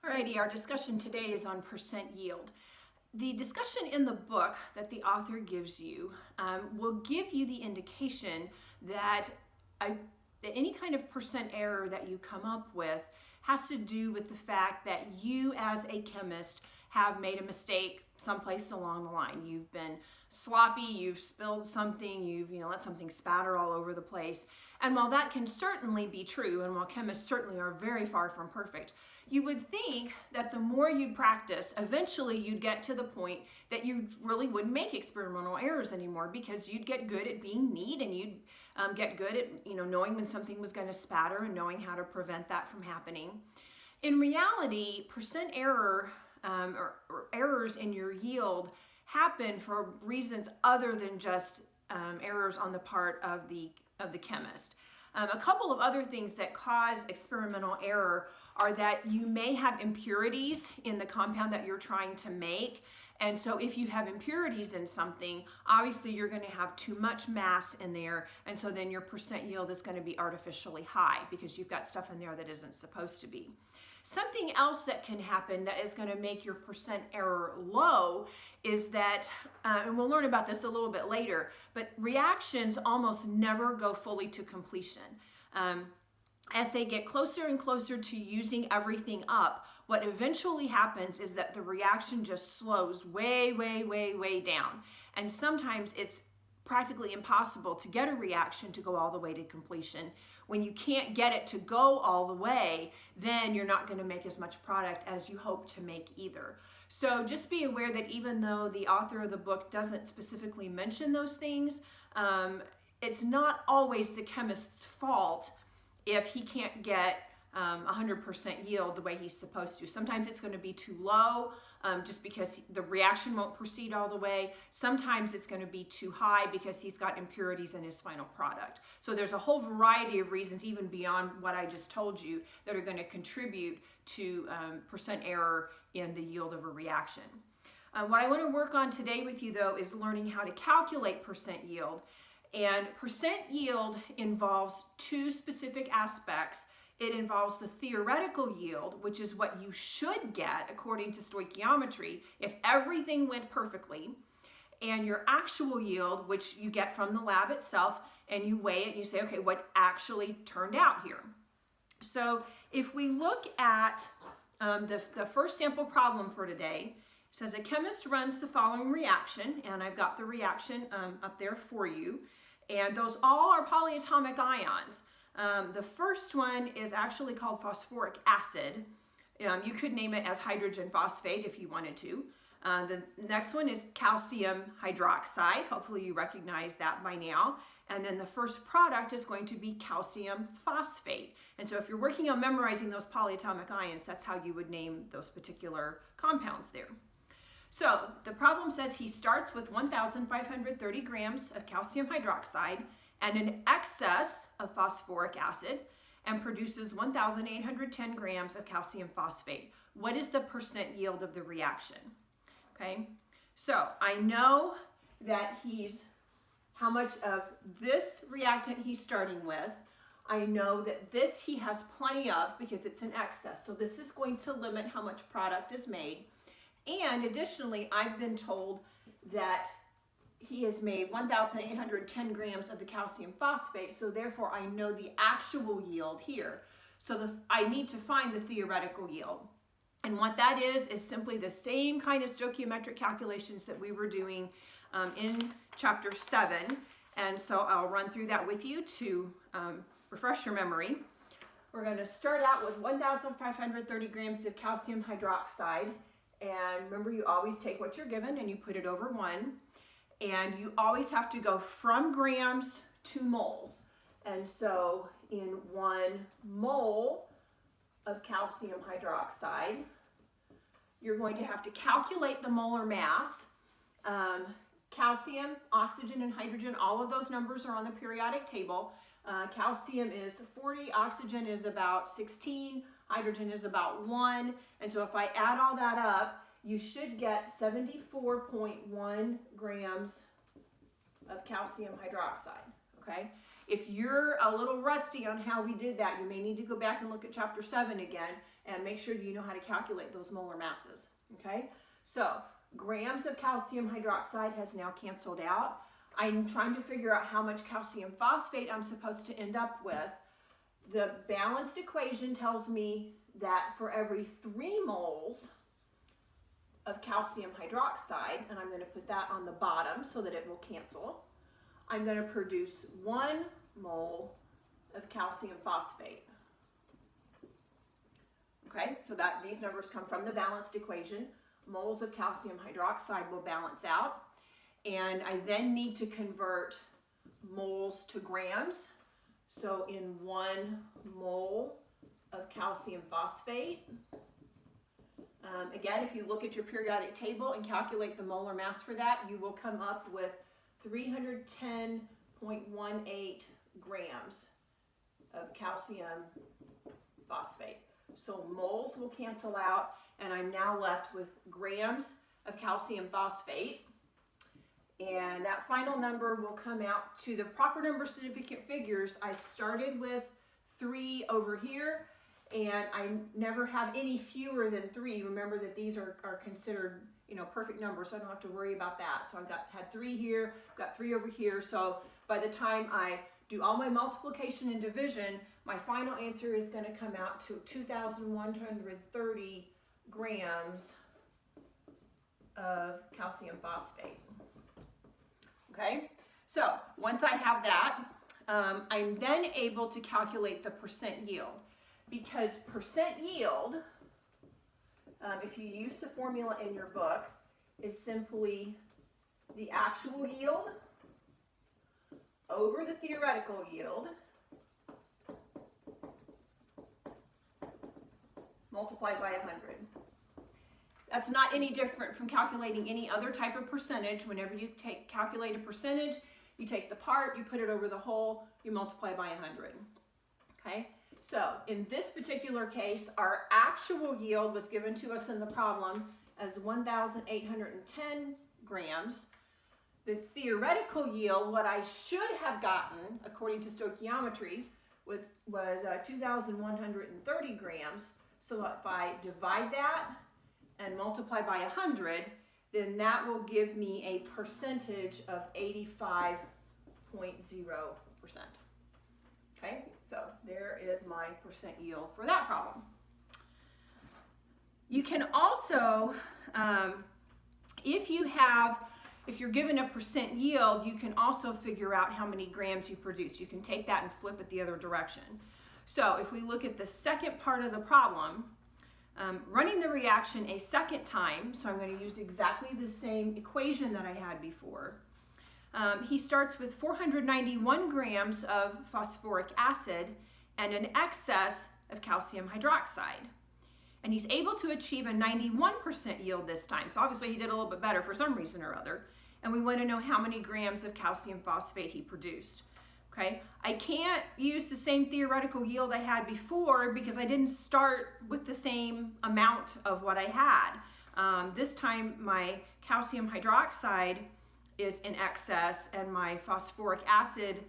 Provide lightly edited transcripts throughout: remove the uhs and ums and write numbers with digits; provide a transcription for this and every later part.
Alrighty, our discussion today is on percent yield. The discussion in the book that the author gives you will give you the indication that any kind of percent error that you come up with has to do with the fact that you as a chemist have made a mistake someplace along the line. You've been sloppy, you've spilled something, you've let something spatter all over the place. And while that can certainly be true, and while chemists certainly are very far from perfect, you would think that the more you practice, eventually you'd get to the point that you really wouldn't make experimental errors anymore, because you'd get good at being neat, and you'd get good at knowing when something was going to spatter and knowing how to prevent that from happening. In reality, percent error or errors in your yield happen for reasons other than just errors on the part of the chemist. A couple of other things that cause experimental error are that you may have impurities in the compound that you're trying to make. And so if you have impurities in something, obviously you're going to have too much mass in there. And so then your percent yield is going to be artificially high because you've got stuff in there that isn't supposed to be. Something else that can happen that is going to make your percent error low is that, and we'll learn about this a little bit later, but reactions almost never go fully to completion. As they get closer and closer to using everything up, what eventually happens is that the reaction just slows way, way, way, way down. And sometimes it's practically impossible to get a reaction to go all the way to completion. When you can't get it to go all the way, then you're not going to make as much product as you hope to make either. So just be aware that even though the author of the book doesn't specifically mention those things, it's not always the chemist's fault if he can't get 100% yield the way he's supposed to. Sometimes it's going to be too low just because the reaction won't proceed all the way. Sometimes it's going to be too high because he's got impurities in his final product. So there's a whole variety of reasons, even beyond what I just told you, that are going to contribute to percent error in the yield of a reaction. What I want to work on today with you, though, is learning how to calculate percent yield. And percent yield involves two specific aspects. It involves the theoretical yield, which is what you should get according to stoichiometry if everything went perfectly, and your actual yield, which you get from the lab itself, and you weigh it and you say, okay, what actually turned out here? So if we look at the first sample problem for today, it says a chemist runs the following reaction, and I've got the reaction up there for you, and those all are polyatomic ions. The first one is actually called phosphoric acid. You could name it as hydrogen phosphate if you wanted to. The next one is calcium hydroxide. Hopefully you recognize that by now. And then the first product is going to be calcium phosphate. And so if you're working on memorizing those polyatomic ions, that's how you would name those particular compounds there. So the problem says he starts with 1,530 grams of calcium hydroxide and an excess of phosphoric acid, and produces 1,810 grams of calcium phosphate. What is the percent yield of the reaction? Okay, so I know that how much of this reactant he's starting with. I know that this he has plenty of because it's an excess. So this is going to limit how much product is made. And additionally, I've been told that he has made 1,810 grams of the calcium phosphate, so therefore I know the actual yield here. So I need to find the theoretical yield. And what that is simply the same kind of stoichiometric calculations that we were doing in chapter 7. And so I'll run through that with you to refresh your memory. We're going to start out with 1,530 grams of calcium hydroxide. And remember, you always take what you're given and you put it over 1. And you always have to go from grams to moles. And so in 1 mole of calcium hydroxide, you're going to have to calculate the molar mass. Calcium, oxygen, and hydrogen, all of those numbers are on the periodic table. Calcium is 40, oxygen is about 16, hydrogen is about 1. And so if I add all that up, you should get 74.1 grams of calcium hydroxide, okay? If you're a little rusty on how we did that, you may need to go back and look at chapter 7 again and make sure you know how to calculate those molar masses, okay? So grams of calcium hydroxide has now canceled out. I'm trying to figure out how much calcium phosphate I'm supposed to end up with. The balanced equation tells me that for every 3 moles of calcium hydroxide, and I'm going to put that on the bottom so that it will cancel, I'm going to produce 1 mole of calcium phosphate. Okay, so that these numbers come from the balanced equation. Moles of calcium hydroxide will balance out, and I then need to convert moles to grams. So in 1 mole of calcium phosphate, again, if you look at your periodic table and calculate the molar mass for that, you will come up with 310.18 grams of calcium phosphate. So moles will cancel out, and I'm now left with grams of calcium phosphate. And that final number will come out to the proper number significant figures. I started with 3 over here, and I never have any fewer than 3. Remember that these are considered, you know, perfect numbers, so I don't have to worry about that. So I've had 3 here, got 3 over here. So by the time I do all my multiplication and division, my final answer is going to come out to 2,130 grams of calcium phosphate. Okay, so once I have that, I'm then able to calculate the percent yield. Because percent yield, if you use the formula in your book, is simply the actual yield over the theoretical yield multiplied by 100. That's not any different from calculating any other type of percentage. Whenever you calculate a percentage, you take the part, you put it over the whole, you multiply by 100. Okay? So in this particular case, our actual yield was given to us in the problem as 1,810 grams. The theoretical yield, what I should have gotten, according to stoichiometry, was 2,130 grams. So if I divide that and multiply by 100, then that will give me a percentage of 85.0%. Okay, so there is my percent yield for that problem. You can also, if you're given a percent yield, you can also figure out how many grams you produce. You can take that and flip it the other direction. So if we look at the second part of the problem, running the reaction a second time, so I'm going to use exactly the same equation that I had before. He starts with 491 grams of phosphoric acid and an excess of calcium hydroxide. And he's able to achieve a 91% yield this time. So obviously he did a little bit better for some reason or other. And we want to know how many grams of calcium phosphate he produced. Okay, I can't use the same theoretical yield I had before because I didn't start with the same amount of what I had. This time my calcium hydroxide is in excess and my phosphoric acid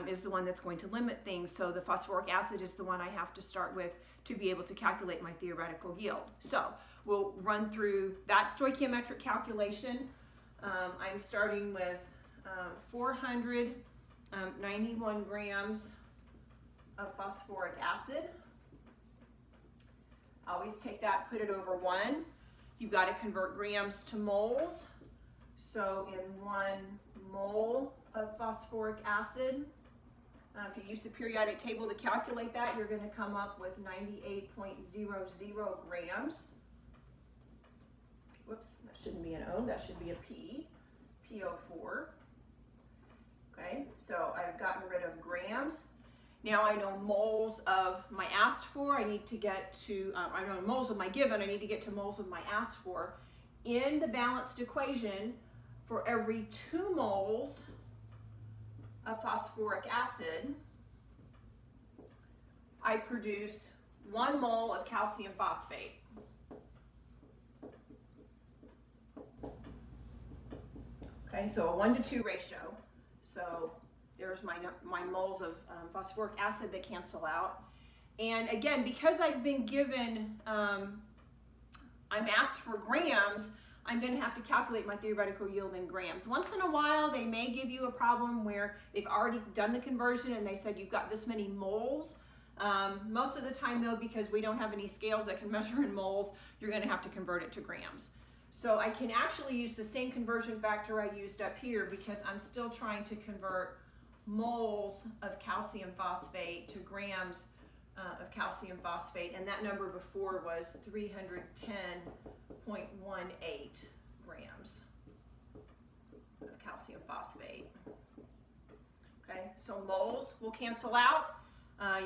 is the one that's going to limit things. So the phosphoric acid is the one I have to start with to be able to calculate my theoretical yield. So we'll run through that stoichiometric calculation. I'm starting with 491 grams of phosphoric acid. Always take that, put it over 1. You've got to convert grams to moles. So in 1 mole of phosphoric acid, if you use the periodic table to calculate that, you're going to come up with 98.00 grams. Whoops, that shouldn't be an O, that should be a P, PO4. Okay, so I've gotten rid of grams. Now I know moles of my asked for. I need to get to, I know moles of my given, I need to get to moles of my asked for. In the balanced equation, for every 2 moles of phosphoric acid, I produce 1 mole of calcium phosphate. Okay, so a 1-to-2 ratio. So there's my moles of phosphoric acid that cancel out. And again, because I've been given, I'm asked for grams, I'm going to have to calculate my theoretical yield in grams. Once in a while, they may give you a problem where they've already done the conversion and they said you've got this many moles. Most of the time though, because we don't have any scales that can measure in moles, you're going to have to convert it to grams. So I can actually use the same conversion factor I used up here because I'm still trying to convert moles of calcium phosphate to grams of calcium phosphate, and that number before was 310.18 grams of calcium phosphate. Okay, so moles will cancel out.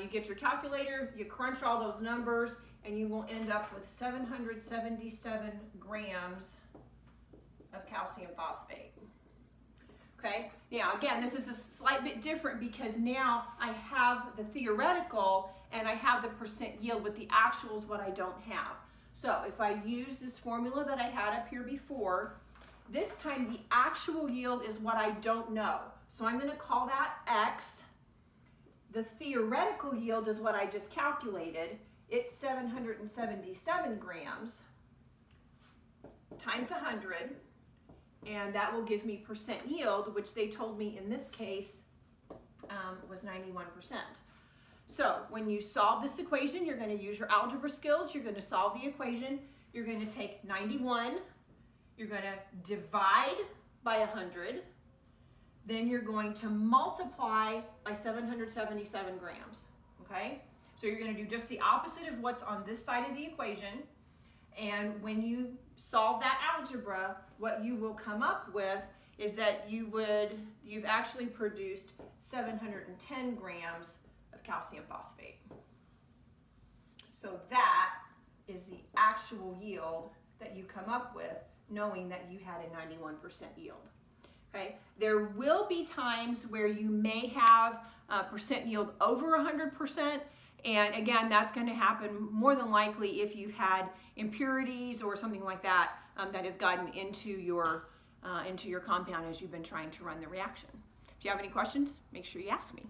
You get your calculator, you crunch all those numbers, and you will end up with 777 grams of calcium phosphate. Okay, now again, this is a slight bit different because now I have the theoretical and I have the percent yield, but the actual is what I don't have. So if I use this formula that I had up here before, this time the actual yield is what I don't know. So I'm going to call that X. The theoretical yield is what I just calculated. It's 777 grams times 100. And that will give me percent yield, which they told me in this case was 91%. So when you solve this equation, you're going to use your algebra skills. You're going to solve the equation. You're going to take 91. You're going to divide by 100. Then you're going to multiply by 777 grams. Okay? So you're going to do just the opposite of what's on this side of the equation. And when you solve that algebra, what you will come up with is that you've actually produced 710 grams of calcium phosphate. So that is the actual yield that you come up with, knowing that you had a 91% yield. Okay? There will be times where you may have percent yield over 100%. And again, that's going to happen more than likely if you've had impurities or something like that that has gotten into your compound as you've been trying to run the reaction. If you have any questions, make sure you ask me.